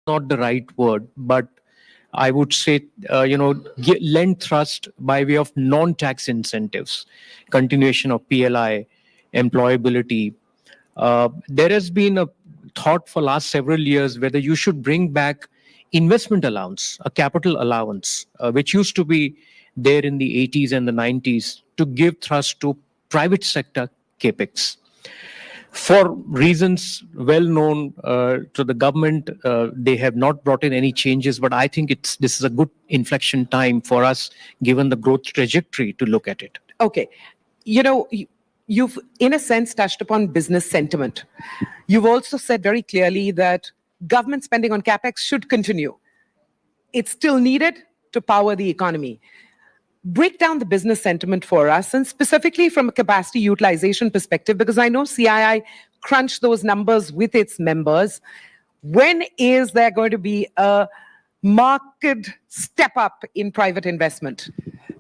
not the right word, but I would say, lend thrust by way of non-tax incentives, continuation of PLI, employability. There has been a thought for last several years whether you should bring back investment allowance, a capital allowance, which used to be there in the 80s and the 90s to give thrust to private sector capex for reasons well known to the government. They have not brought in any changes, but I think this is a good inflection time for us, given the growth trajectory, to look at it. Okay. You've, in a sense, touched upon business sentiment. You've also said very clearly that government spending on capex should continue. It's still needed to power the economy. Break down the business sentiment for us, and specifically from a capacity utilization perspective, because I know CII crunched those numbers with its members. When is there going to be a marked step up in private investment?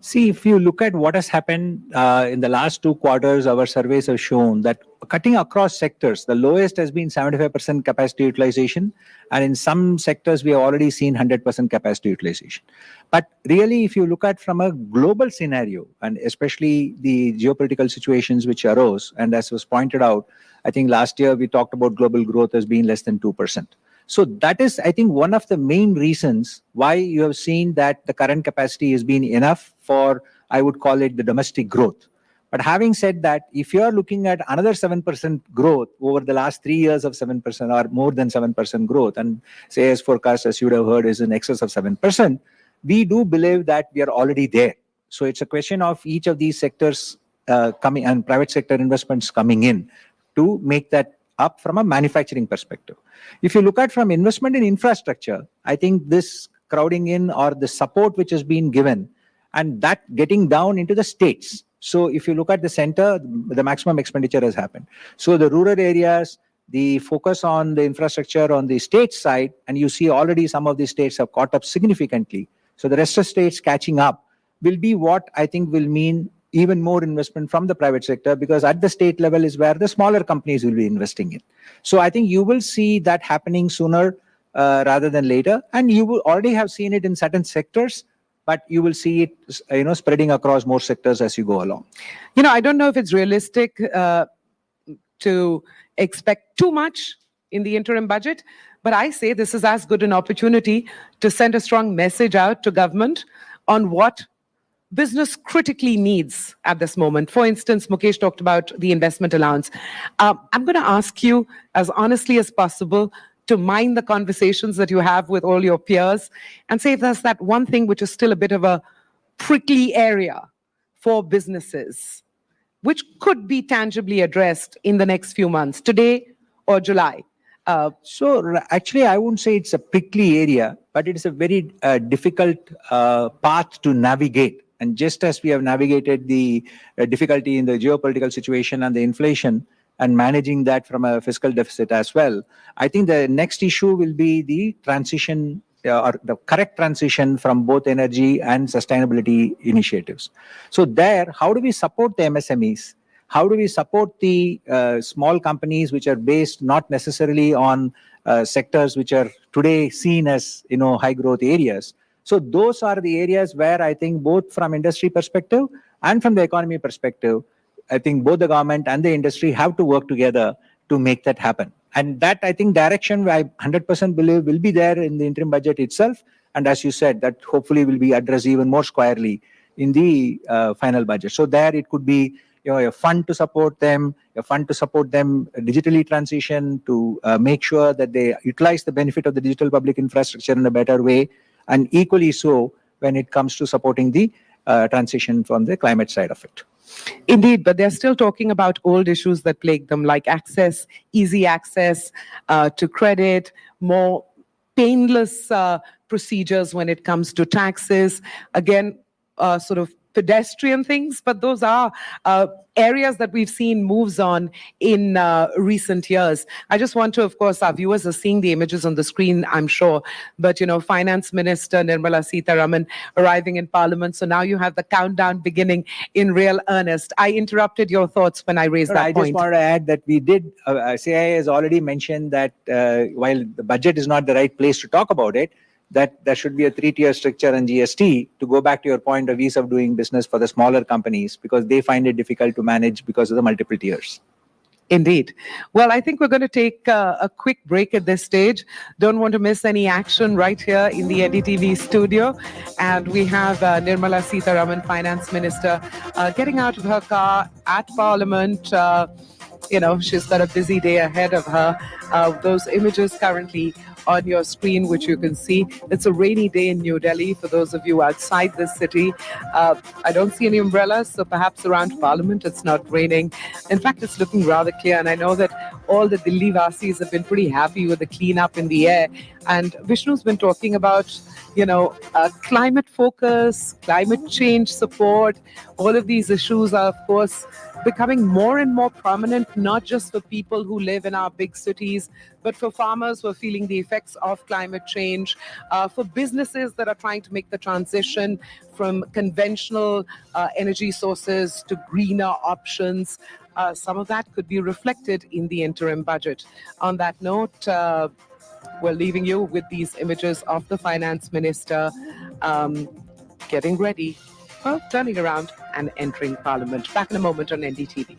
See, if you look at what has happened in the last 2 quarters, our surveys have shown that cutting across sectors, the lowest has been 75% capacity utilization. And in some sectors, we have already seen 100% capacity utilization. But really, if you look at from a global scenario, and especially the geopolitical situations which arose, and as was pointed out, I think last year we talked about global growth as being less than 2%. So that is, I think, one of the main reasons why you have seen that the current capacity has been enough for, I would call it, the domestic growth. But having said that, if you are looking at another 7% growth over the last 3 years of 7% or more than 7% growth, and say as forecast, as you would have heard, is in excess of 7%, we do believe that we are already there. So it's a question of each of these sectors coming and private sector investments coming in to make that up from a manufacturing perspective. If you look at from investment in infrastructure, I think this crowding in or the support which has been given and that getting down into the states. So if you look at the center, the maximum expenditure has happened. So the rural areas, the focus on the infrastructure on the state side, and you see already some of the states have caught up significantly. So the rest of states catching up will be what I think will mean even more investment from the private sector, because at the state level is where the smaller companies will be investing in. So I think you will see that happening sooner rather than later, and you will already have seen it in certain sectors, but you will see it spreading across more sectors as you go along. I don't know if it's realistic to expect too much in the interim budget, but I say this is as good an opportunity to send a strong message out to government on what business critically needs at this moment. For instance, Mukesh talked about the investment allowance. I'm going to ask you as honestly as possible to mind the conversations that you have with all your peers and say if there's that one thing which is still a bit of a prickly area for businesses, which could be tangibly addressed in the next few months, today or July. So actually, I wouldn't say it's a prickly area, but it is a very difficult path to navigate. And just as we have navigated the difficulty in the geopolitical situation and the inflation and managing that from a fiscal deficit as well, I think the next issue will be the transition or the correct transition from both energy and sustainability initiatives. So there, how do we support the MSMEs? How do we support the small companies which are based not necessarily on sectors which are today seen as high growth areas? So those are the areas where I think both from industry perspective and from the economy perspective, I think both the government and the industry have to work together to make that happen. And that, I think, direction I 100% believe will be there in the interim budget itself. And as you said, that hopefully will be addressed even more squarely in the final budget. So there it could be a fund to support them, digitally transition to make sure that they utilize the benefit of the digital public infrastructure in a better way. And equally so when it comes to supporting the transition from the climate side of it. Indeed, but they're still talking about old issues that plague them, like access, easy access to credit, more painless procedures when it comes to taxes. Again, sort of pedestrian things, but those are areas that we've seen moves on in recent years. I just want to, of course, our viewers are seeing the images on the screen, I'm sure, but, Finance Minister Nirmala Sitharaman arriving in Parliament. So now you have the countdown beginning in real earnest. I interrupted your thoughts when I raised No, that I point. just wanted to add that we did, CII has already mentioned that while the budget is not the right place to talk about it, that there should be a three-tier structure on GST, to go back to your point of ease of doing business for the smaller companies, because they find it difficult to manage because of the multiple tiers. Indeed. Well, I think we're going to take a quick break at this stage. Don't want to miss any action right here in the NDTV studio. And we have Nirmala Sitharaman, Finance Minister, getting out of her car at Parliament. She's got a busy day ahead of her. Those images currently on your screen, which you can see. It's a rainy day in New Delhi for those of you outside the city. I don't see any umbrellas, so perhaps around Parliament it's not raining. In fact, it's looking rather clear, and I know that all the Delhi Vasis have been pretty happy with the cleanup in the air. And Vishnu's been talking about, climate focus, climate change support. All of these issues are, of course, becoming more and more prominent, not just for people who live in our big cities, but for farmers who are feeling the effects of climate change, for businesses that are trying to make the transition from conventional energy sources to greener options. Some of that could be reflected in the interim budget. On that note, we're leaving you with these images of the finance minister getting ready, turning around and entering Parliament. Back in a moment on NDTV.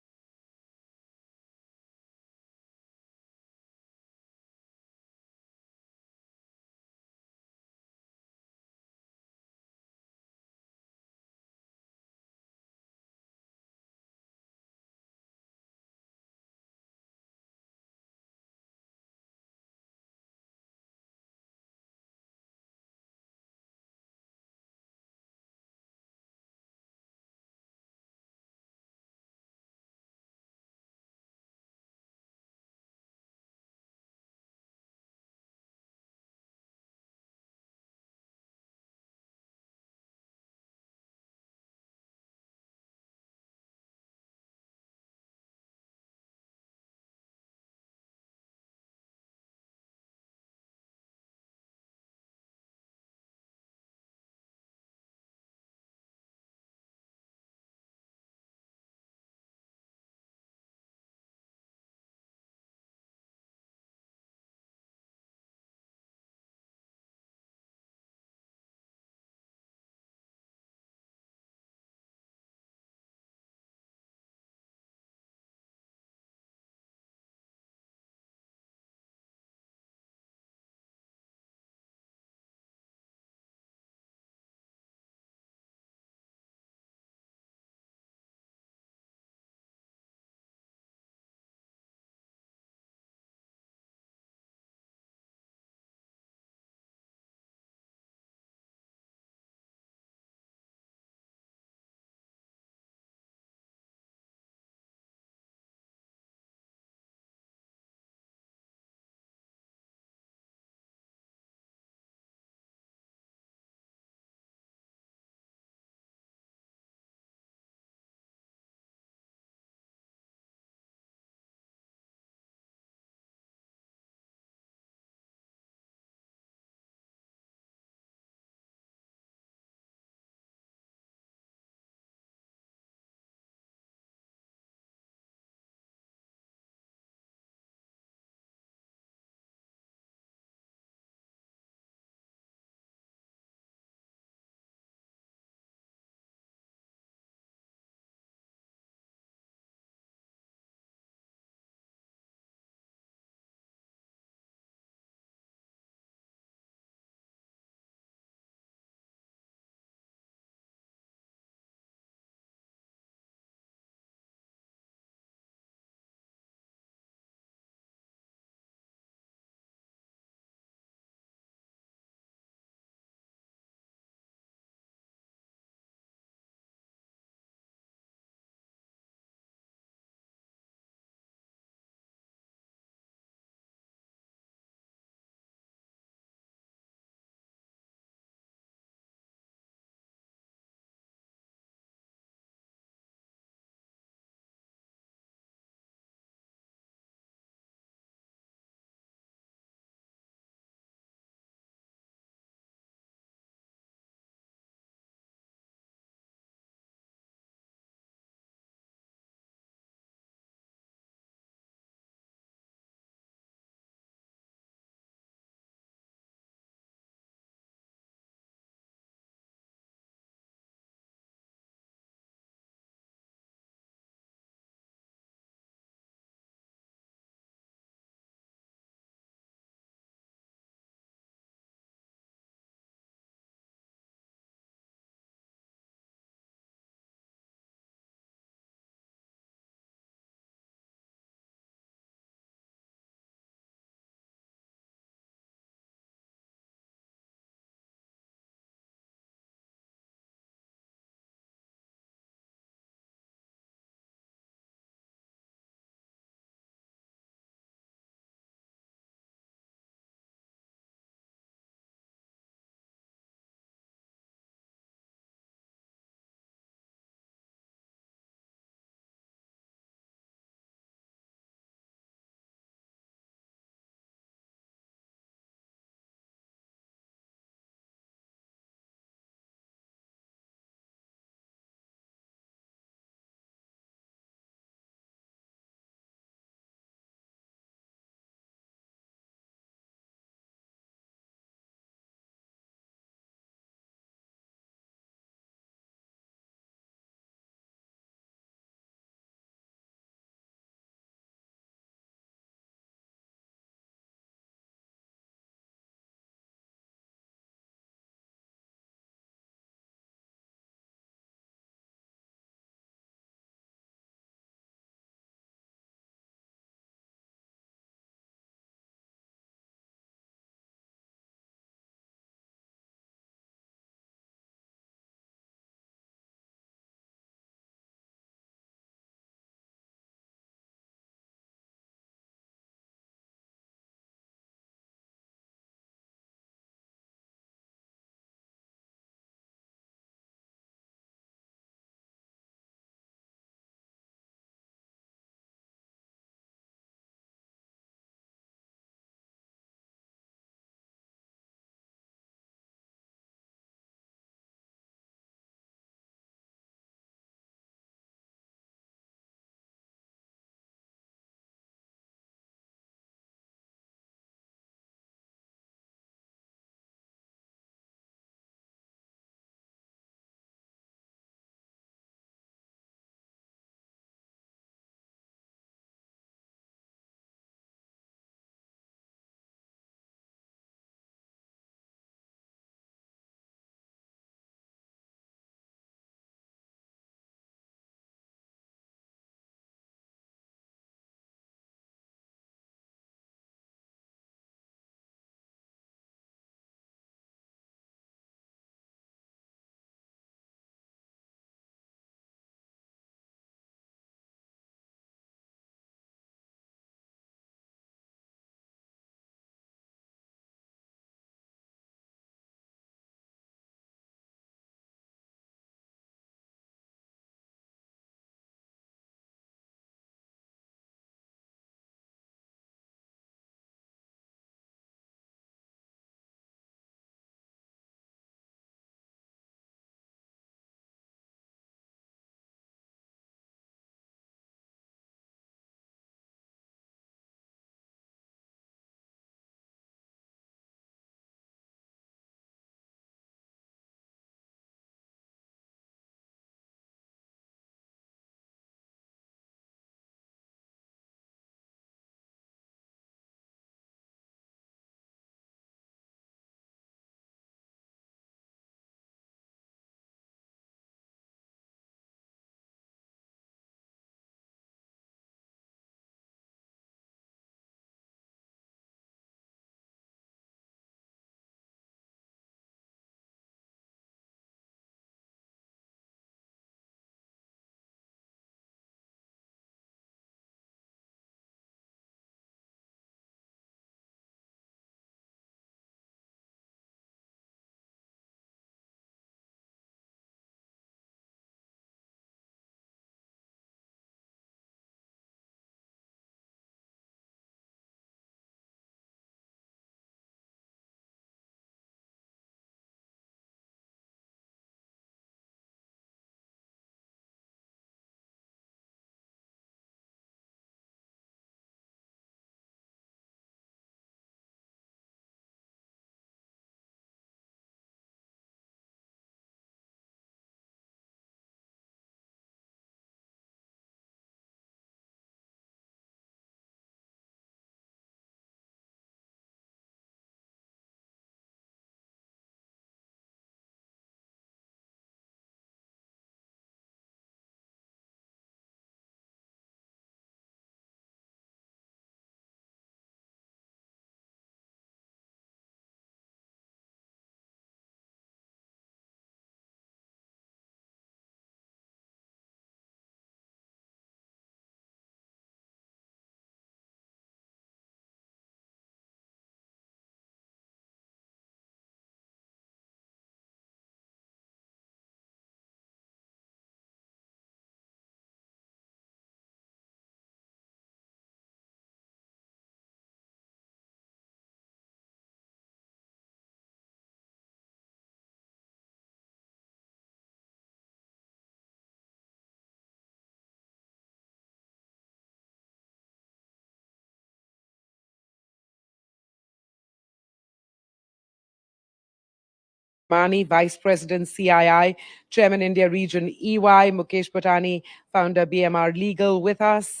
Mani, Vice President, CII, Chairman, India Region, EY, Mukesh Patani, Founder, BMR Legal, with us.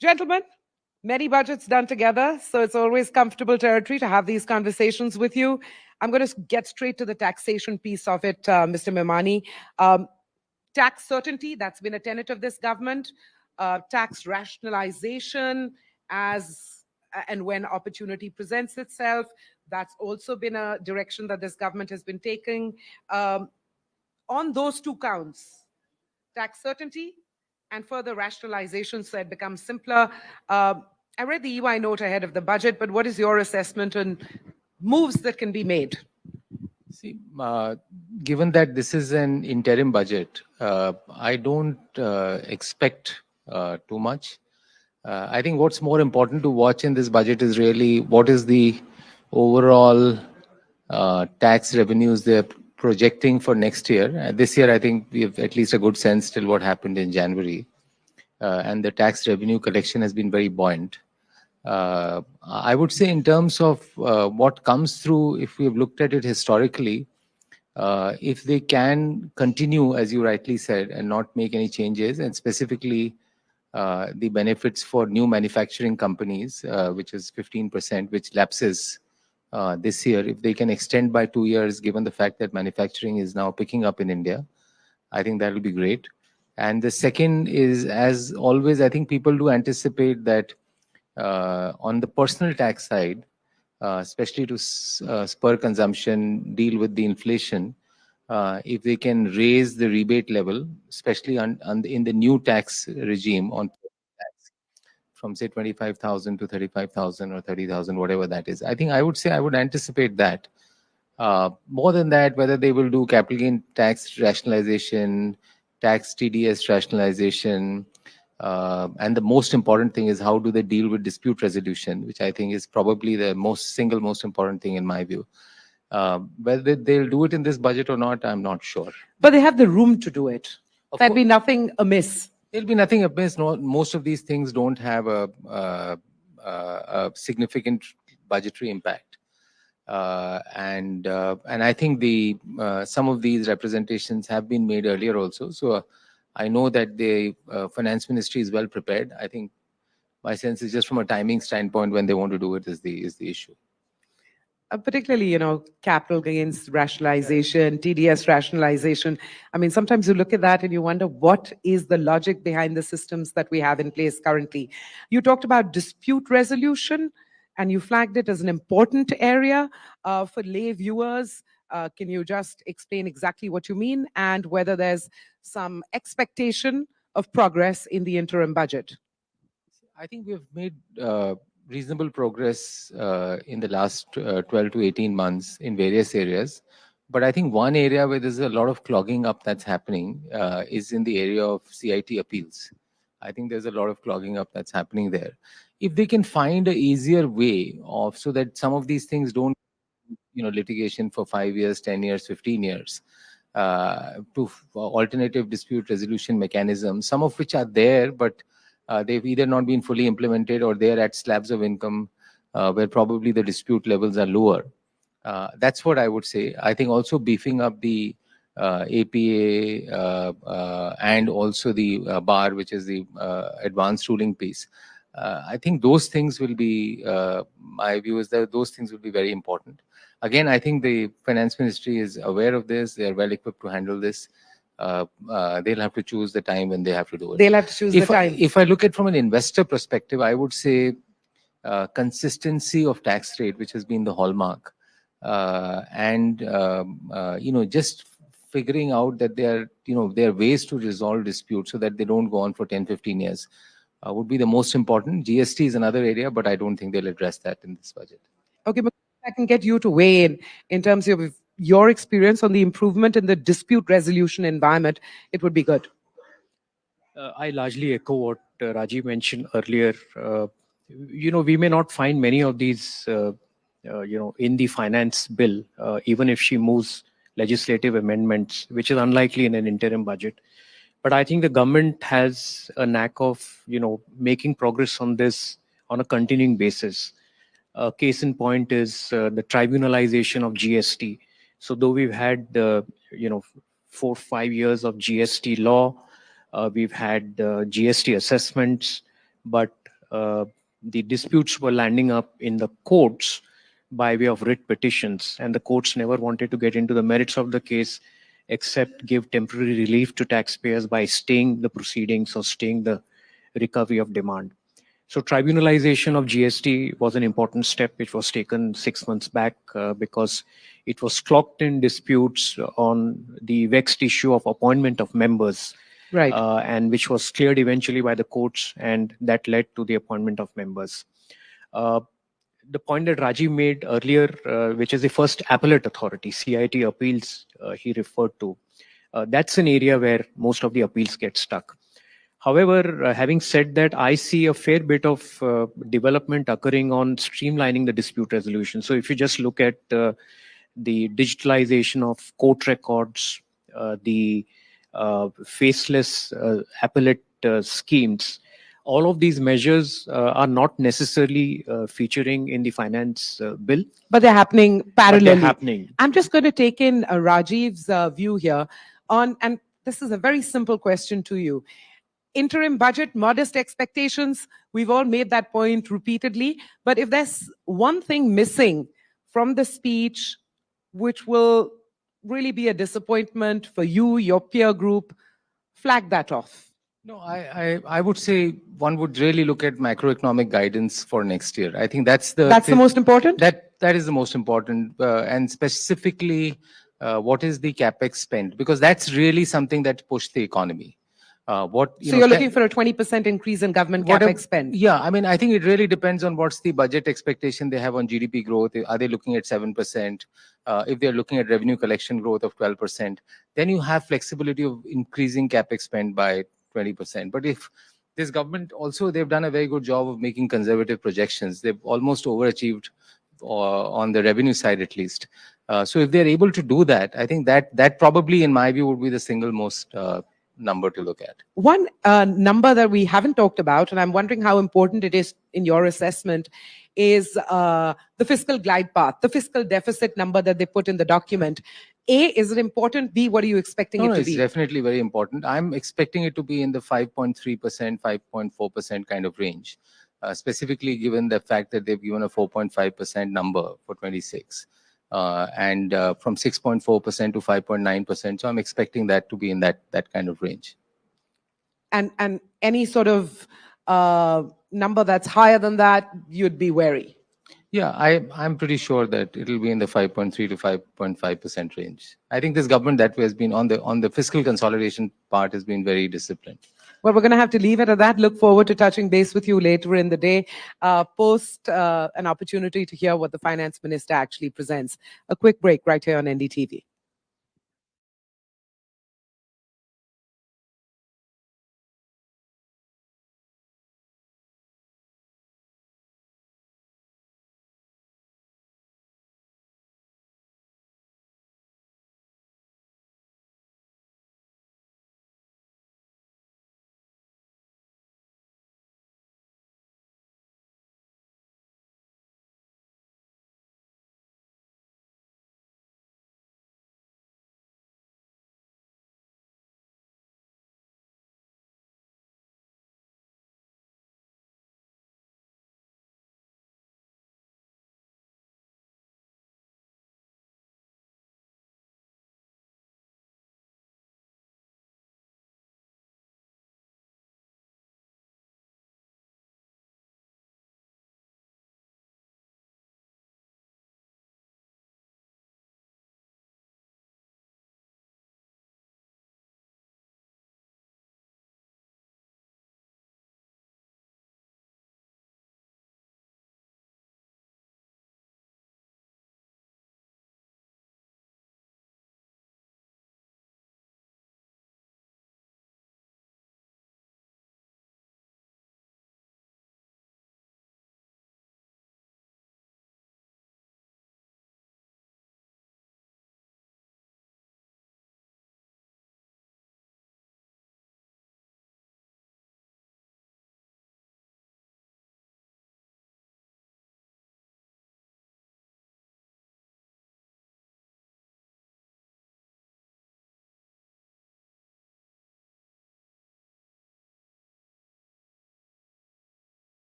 Gentlemen, many budgets done together, so it's always comfortable territory to have these conversations with you. I'm going to get straight to the taxation piece of it, Mr. Memani. Tax certainty, that's been a tenet of this government. Tax rationalization as and when opportunity presents itself, that's also been a direction that this government has been taking. On those two counts, tax certainty and further rationalization so it becomes simpler. I read the EY note ahead of the budget, but what is your assessment on moves that can be made? See, given that this is an interim budget, I don't expect too much. I think what's more important to watch in this budget is really what is the overall tax revenues they're projecting for next year. This year, I think we have at least a good sense till what happened in January. And the tax revenue collection has been very buoyant. I would say in terms of what comes through, if we've looked at it historically, if they can continue, as you rightly said, and not make any changes, and specifically the benefits for new manufacturing companies, which is 15%, which lapses this year, if they can extend by 2 years, given the fact that manufacturing is now picking up in India, I think that will be great. And the second is, as always, I think people do anticipate that on the personal tax side, especially to spur consumption, deal with the inflation, if they can raise the rebate level, especially in the new tax regime on tax, from say 25,000 to 35,000 or 30,000, whatever that is. I think I would say I would anticipate that. More than that, whether they will do capital gain tax rationalization, tax TDS rationalization, and the most important thing is how do they deal with dispute resolution, which I think is probably the single most important thing in my view. Whether they'll do it in this budget or not, I'm not sure. But they have the room to do it. Of There'd be course. nothing amiss. There'll be nothing amiss. No, most of these things don't have a significant budgetary impact. And I think some of these representations have been made earlier also. So I know that the finance ministry is well prepared. I think my sense is just from a timing standpoint, when they want to do it is the issue. Particularly, capital gains rationalization, TDS rationalization. I mean, sometimes you look at that and you wonder what is the logic behind the systems that we have in place currently. You talked about dispute resolution and you flagged it as an important area for lay viewers. Can you just explain exactly what you mean and whether there's some expectation of progress in the interim budget? I think we've made reasonable progress in the last 12 to 18 months in various areas. But I think one area where there's a lot of clogging up that's happening is in the area of CIT appeals. I think there's a lot of clogging up that's happening there. If they can find an easier way of so that some of these things don't, litigation for 5 years, 10 years, 15 years, to alternative dispute resolution mechanisms, some of which are there, but they've either not been fully implemented or they're at slabs of income where probably the dispute levels are lower. That's what I would say. I think also beefing up the APA and also the bar, which is the advanced ruling piece. I think those things will be, my view is that those things will be very important. Again, I think the finance ministry is aware of this. They are well equipped to handle this. They'll have to choose the time when they have to do it. They'll have to choose the time. If I look at from an investor perspective, I would say consistency of tax rate, which has been the hallmark, and just figuring out that there are ways to resolve disputes so that they don't go on for 10, 15 years would be the most important. GST is another area, but I don't think they'll address that in this budget. Okay, but I can get you to weigh in terms of your experience on the improvement in the dispute resolution environment. It would be good. I largely echo what Rajiv mentioned earlier. We may not find many of these, in the finance bill, even if she moves legislative amendments, which is unlikely in an interim budget. But I think the government has a knack of, making progress on this on a continuing basis. Case in point is the tribunalization of GST. So though we've had, 4 or 5 years of GST law, we've had GST assessments, but the disputes were landing up in the courts by way of writ petitions, and the courts never wanted to get into the merits of the case except give temporary relief to taxpayers by staying the proceedings or staying the recovery of demand. So tribunalization of GST was an important step which was taken 6 months back because it was clocked in disputes on the vexed issue of appointment of members, Right. and which was cleared eventually by the courts, and that led to the appointment of members. Uh, the point that Rajiv made earlier, which is the first appellate authority, CIT appeals, he referred to, that's an area where most of the appeals get stuck. However, having said that, I see a fair bit of development occurring on streamlining the dispute resolution. So if you just look at the digitalization of court records, the faceless appellate schemes, all of these measures are not necessarily featuring in the finance bill, But they're happening but they're parallelly. happening. I'm just going to take in Rajiv's view here on, and this is a very simple question to you. Interim budget, modest expectations. We've all made that point repeatedly. But if there's one thing missing from the speech, which will really be a disappointment for you, your peer group, flag that off. No, I would say one would really look at macroeconomic guidance for next year. I think that's That's the most important? that is the most important, and specifically, what is the capex spend? Because that's really something that pushed the economy. So you're looking for a 20% increase in government whatever- capex spend? Yeah, I mean, I think it really depends on what's the budget expectation they have on GDP growth. Are they looking at 7%? If they're looking at revenue collection growth of 12%, then you have flexibility of increasing capex spend by 20%. But if this government also, they've done a very good job of making conservative projections. They've almost overachieved on the revenue side, at least. So if they're able to do that, I think that probably, in my view, would be the single most number to look at. One number that we haven't talked about, and I'm wondering how important it is in your assessment, is the fiscal glide path, the fiscal deficit number that they put in the document. A, is it important? B, what are you expecting No, it to it's be? definitely very important. I'm expecting it to be in the 5.3%, 5.4% kind of range, specifically given the fact that they've given a 4.5% number for 26, and from 6.4% to 5.9%. So I'm expecting that to be in that kind of range. And any sort of number that's higher than that, you'd be wary. Yeah, I'm pretty sure that it'll be in the 5.3 to 5.5% range. I think this government that way has been on the fiscal consolidation part has been very disciplined. Well, we're going to have to leave it at that. Look forward to touching base with you later in the day, post an opportunity to hear what the finance minister actually presents. A quick break right here on NDTV.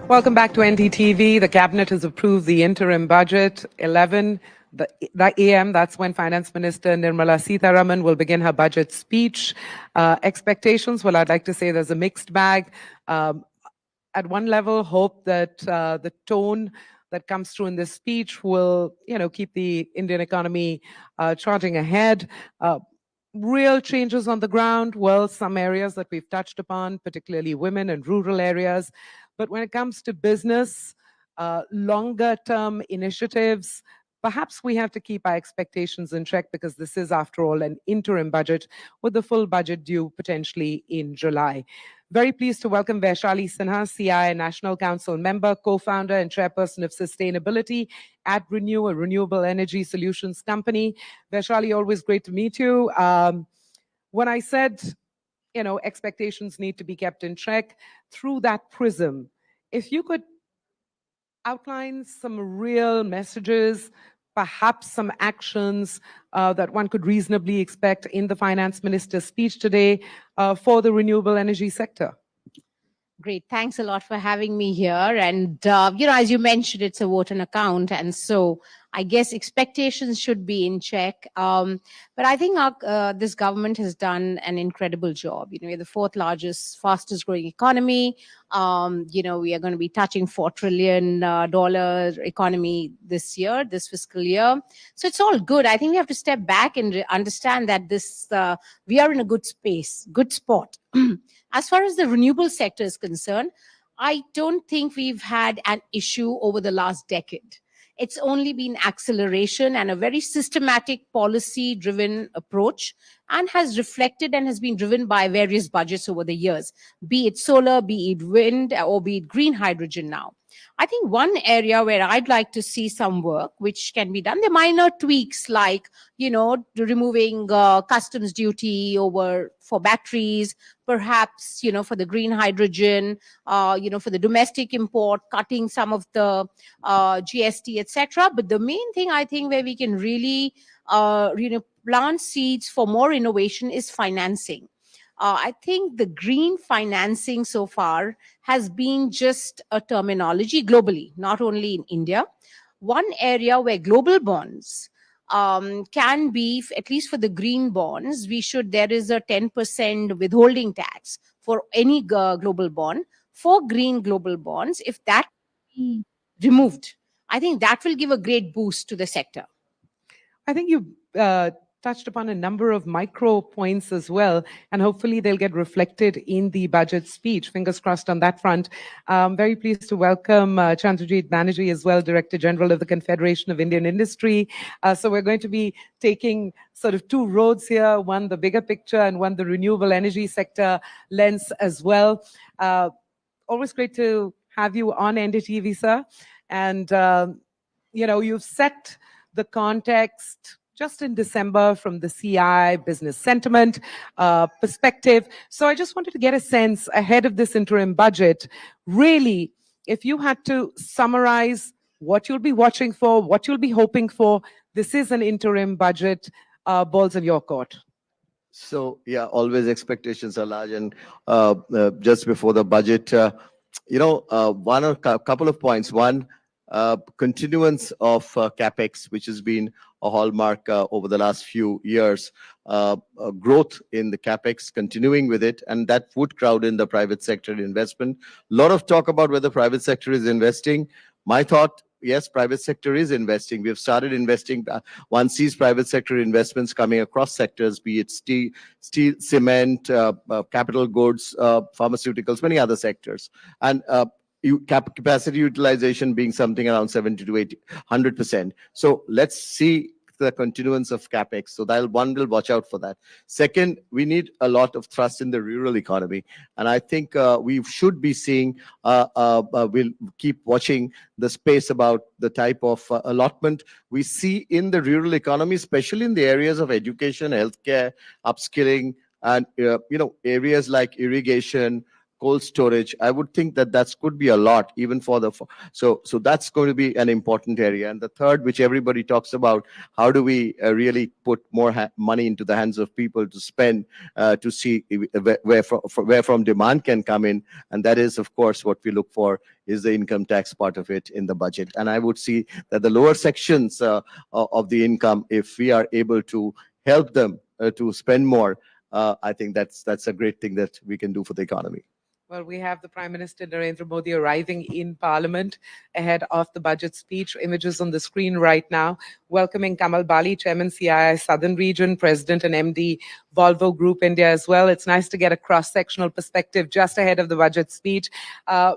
Welcome back to NDTV. The cabinet has approved the interim budget. 11 the AM, that's when Finance Minister Nirmala Sitharaman will begin her budget speech. Expectations, well, I'd like to say there's a mixed bag. At one level, hope that the tone that comes through in this speech will, keep the Indian economy charging ahead. Real changes on the ground, well, some areas that we've touched upon, particularly women and rural areas. But when it comes to business, longer term initiatives, perhaps we have to keep our expectations in check because this is, after all, an interim budget with the full budget due potentially in July. Very pleased to welcome Vaishali Sinha, CI National Council member, co-founder and chairperson of sustainability at Renew, a renewable energy solutions company. Vaishali, always great to meet you. When I said, expectations need to be kept in check, through that prism, if you could outline some real messages, perhaps some actions that one could reasonably expect in the finance minister's speech today for the renewable energy sector. Great. Thanks a lot for having me here. And, as you mentioned, it's a vote on account. And so I guess expectations should be in check. But I think this government has done an incredible job. We're the fourth largest, fastest growing economy. We are going to be touching $4 trillion economy this year, this fiscal year. So it's all good. I think we have to step back and understand that we are in a good space, good spot. As far as the renewable sector is concerned, I don't think we've had an issue over the last decade. It's only been acceleration and a very systematic policy-driven approach, and has reflected and has been driven by various budgets over the years, be it solar, be it wind, or be it green hydrogen now. I think one area where I'd like to see some work, which can be done, the minor tweaks like, removing customs duty for batteries, perhaps, for the green hydrogen, for the domestic import, cutting some of the GST, etc. But the main thing I think where we can really, plant seeds for more innovation is financing. I think the green financing so far has been just a terminology globally, not only in India. One area where global bonds can be, at least for the green bonds, there is a 10% withholding tax for any global bond. For green global bonds, if that be removed, I think that will give a great boost to the sector. I think you touched upon a number of micro points as well, and hopefully they'll get reflected in the budget speech. Fingers crossed on that front. Very pleased to welcome Chandrajit Banerjee as well, Director General of the Confederation of Indian Industry. So we're going to be taking sort of two roads here, one the bigger picture and one the renewable energy sector lens as well. Always great to have you on NDTV, sir. And, you've set the context just in December from the CI business sentiment perspective. So I just wanted to get a sense ahead of this interim budget, really, if you had to summarize what you'll be watching for, what you'll be hoping for, this is an interim budget, balls in your court. So, yeah, always expectations are large. And just before the budget, couple of points. One, continuance of capex, which has been a hallmark over the last few years, growth in the capex, continuing with it, and that would crowd in the private sector investment. A lot of talk about whether private sector is investing. My thought, yes, private sector is investing. We have started investing. One sees private sector investments coming across sectors, be it steel, cement, capital goods, pharmaceuticals, many other sectors. And capacity utilization being something around 70 to 80, 100%. So let's see the continuance of capex. So one will watch out for that. Second, we need a lot of thrust in the rural economy, and I think we should be seeing. We'll keep watching the space about the type of allotment we see in the rural economy, especially in the areas of education, healthcare, upskilling, and areas like irrigation, cold storage. I would think that that could be a lot, even for the, so that's going to be an important area. And the third, which everybody talks about, how do we really put more money into the hands of people to spend, to see where from demand can come in. And that is, of course, what we look for is the income tax part of it in the budget. And I would see that the lower sections of the income, if we are able to help them to spend more, I think that's a great thing that we can do for the economy. Well, we have the Prime Minister Narendra Modi arriving in Parliament ahead of the budget speech. Images on the screen right now, welcoming Kamal Bali, Chairman CII Southern Region, President and MD Volvo Group India as well. It's nice to get a cross-sectional perspective just ahead of the budget speech.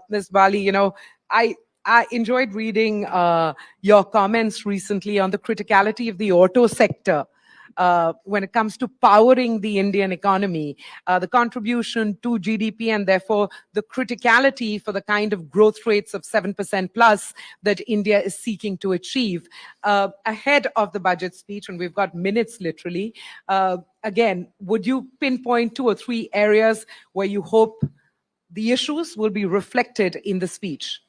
Ms. Bali, you know, I enjoyed reading your comments recently on the criticality of the auto sector. When it comes to powering the Indian economy, the contribution to GDP, and therefore the criticality for the kind of growth rates of 7% plus that India is seeking to achieve ahead of the budget speech, and we've got minutes literally. Again, would you pinpoint 2 or 3 areas where you hope the issues will be reflected in the speech?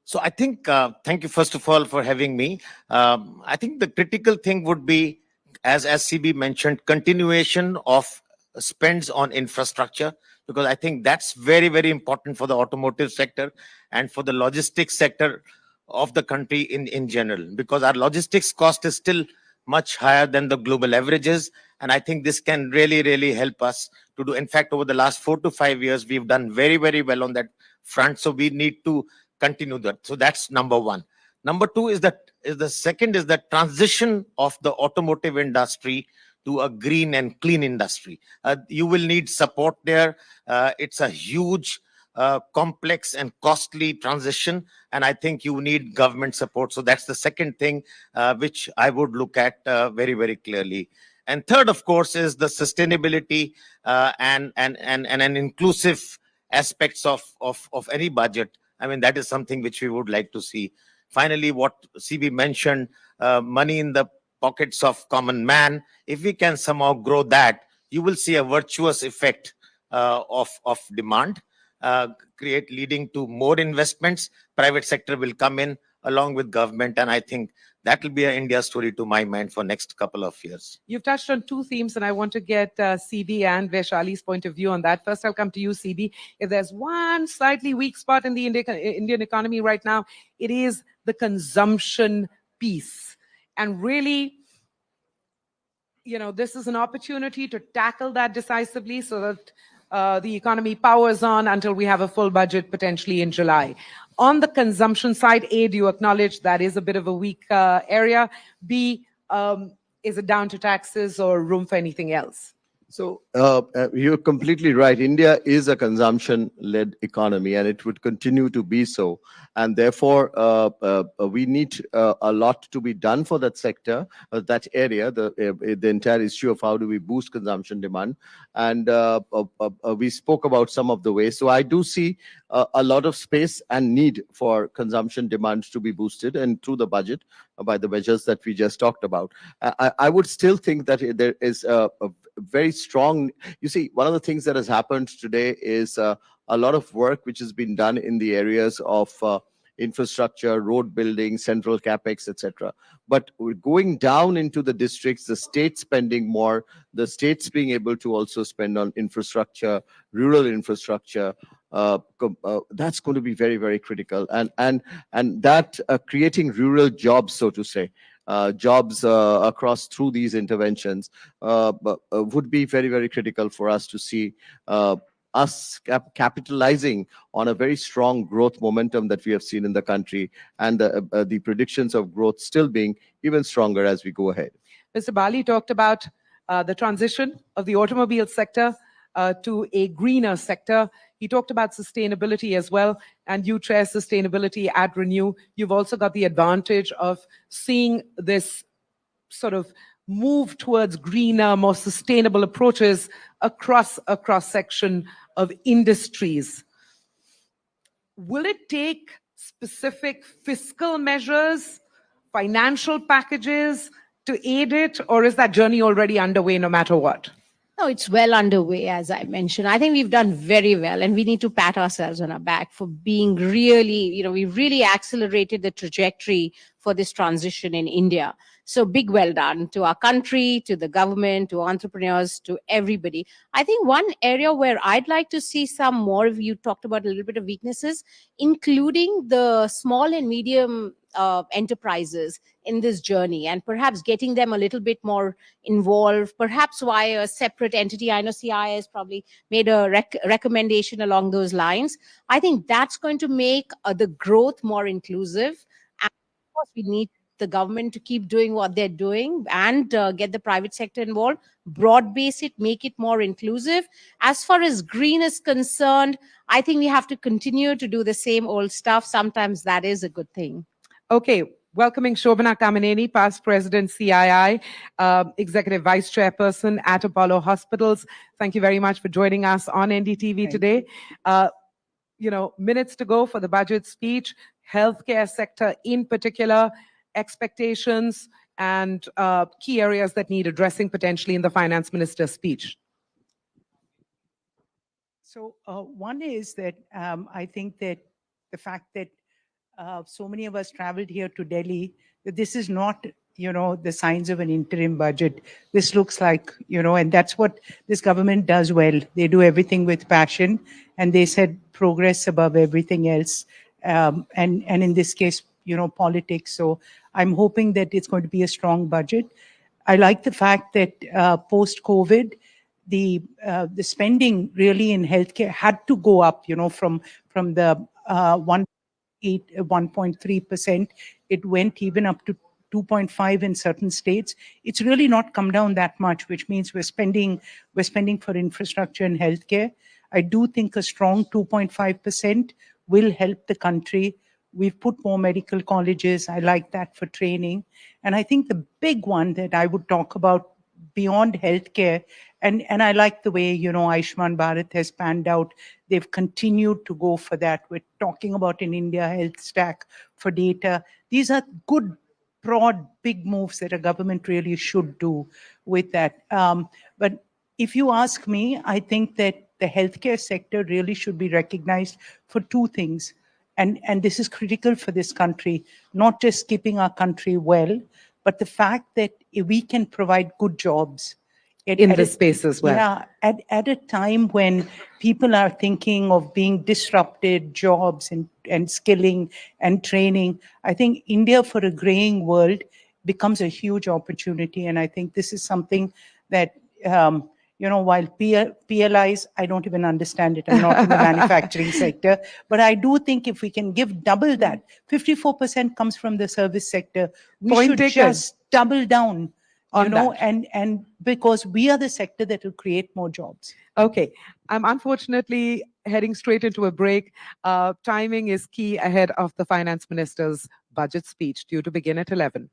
So I think, thank you first of all for having me. I think the critical thing would be, as CB mentioned, continuation of spends on infrastructure, because I think that's very, very important for the automotive sector and for the logistics sector of the country in general, because our logistics cost is still much higher than the global averages. And I think this can really, really help us to do. In fact, over the last 4 to 5 years, we've done very, very well on that front. So we need to continue that. So that's number one. Number two is the transition of the automotive industry to a green and clean industry. You will need support there. It's a huge, complex and costly transition, and I think you need government support. So that's the second thing which I would look at very, very clearly. And third, of course, is the sustainability and an inclusive aspects of any budget. I mean, that is something which we would like to see. Finally, what CB mentioned, money in the pockets of common man, if we can somehow grow that, you will see a virtuous effect of demand, leading to more investments. Private sector will come in along with government, and I think that will be an India story to my mind for next couple of years. You've touched on 2 themes, and I want to get CB and Vaishali's point of view on that. First, I'll come to you, CB. If there's one slightly weak spot in the Indian economy right now, it is the consumption piece. And really, you know, this is an opportunity to tackle that decisively so that the economy powers on until we have a full budget potentially in July. On the consumption side, A, do you acknowledge that is a bit of a weak area? B, is it down to taxes or room for anything else? So you're completely right. India is a consumption-led economy, and it would continue to be so. And therefore, we need a lot to be done for that sector, that area, the entire issue of how do we boost consumption demand. And we spoke about some of the ways. So I do see a lot of space and need for consumption demand to be boosted, and through the budget by the measures that we just talked about. I would still think that there is a very strong, you see, one of the things that has happened today is a lot of work which has been done in the areas of infrastructure, road building, central capex, etc. But we're going down into the districts, the state spending more, the states being able to also spend on infrastructure, rural infrastructure. That's going to be very, very critical, and that creating rural jobs, so to say, jobs across through these interventions would be very, very critical for us to see us capitalizing on a very strong growth momentum that we have seen in the country, and the predictions of growth still being even stronger as we go ahead. Mr. Bali talked about the transition of the automobile sector to a greener sector. He talked about sustainability as well, and you chair sustainability at Renew. You've also got the advantage of seeing this sort of move towards greener, more sustainable approaches across a cross-section of industries. Will it take specific fiscal measures, financial packages to aid it, or is that journey already underway no matter what? No, it's well underway, as I mentioned. I think we've done very well, and we need to pat ourselves on our back for being really, we really accelerated the trajectory for this transition in India. So big well done to our country, to the government, to entrepreneurs, to everybody. I think one area where I'd like to see some more, you talked about a little bit of weaknesses, including the small and medium enterprises in this journey, and perhaps getting them a little bit more involved, perhaps via a separate entity. I know CI has probably made a recommendation along those lines. I think that's going to make the growth more inclusive. And of course, we need the government to keep doing what they're doing and get the private sector involved, broad base it, make it more inclusive. As far as green is concerned, I think we have to continue to do the same old stuff. Sometimes that is a good thing. Okay, welcoming Shobhana Kamineni, past president CII, executive vice chairperson at Apollo Hospitals. Thank you very much for joining us on NDTV today. Minutes to go for the budget speech, healthcare sector in particular, expectations and key areas that need addressing potentially in the finance minister's speech. So one is that I think that the fact that so many of us traveled here to Delhi, that this is not, the signs of an interim budget. This looks like, and that's what this government does well. They do everything with passion, and they said progress above everything else. And in this case, politics. So I'm hoping that it's going to be a strong budget. I like the fact that post-COVID, the spending really in healthcare had to go up, from the 1.3%. It went even up to 2.5 in certain states. It's really not come down that much, which means we're spending for infrastructure and healthcare. I do think a strong 2.5% will help the country. We've put more medical colleges. I like that for training. And I think the big one that I would talk about beyond healthcare, and I like the way, Ayushman Bharat has panned out. They've continued to go for that. We're talking about an India health stack for data. These are good, broad, big moves that a government really should do with that. But if you ask me, I think that the healthcare sector really should be recognized for two things. And this is critical for this country, not just keeping our country well, but the fact that we can provide good jobs. In this space as well. Yeah, at a time when people are thinking of being disrupted, jobs and skilling and training, I think India for a graying world becomes a huge opportunity. And I think this is something that, while PLIs, I don't even understand it. I'm not in the manufacturing sector. But I do think if we can give double that, 54% comes from the service sector, we Point should taken. just double down. On that. And because we are the sector that will create more jobs. Okay, I'm unfortunately heading straight into a break. Timing is key ahead of the finance minister's budget speech due to begin at 11.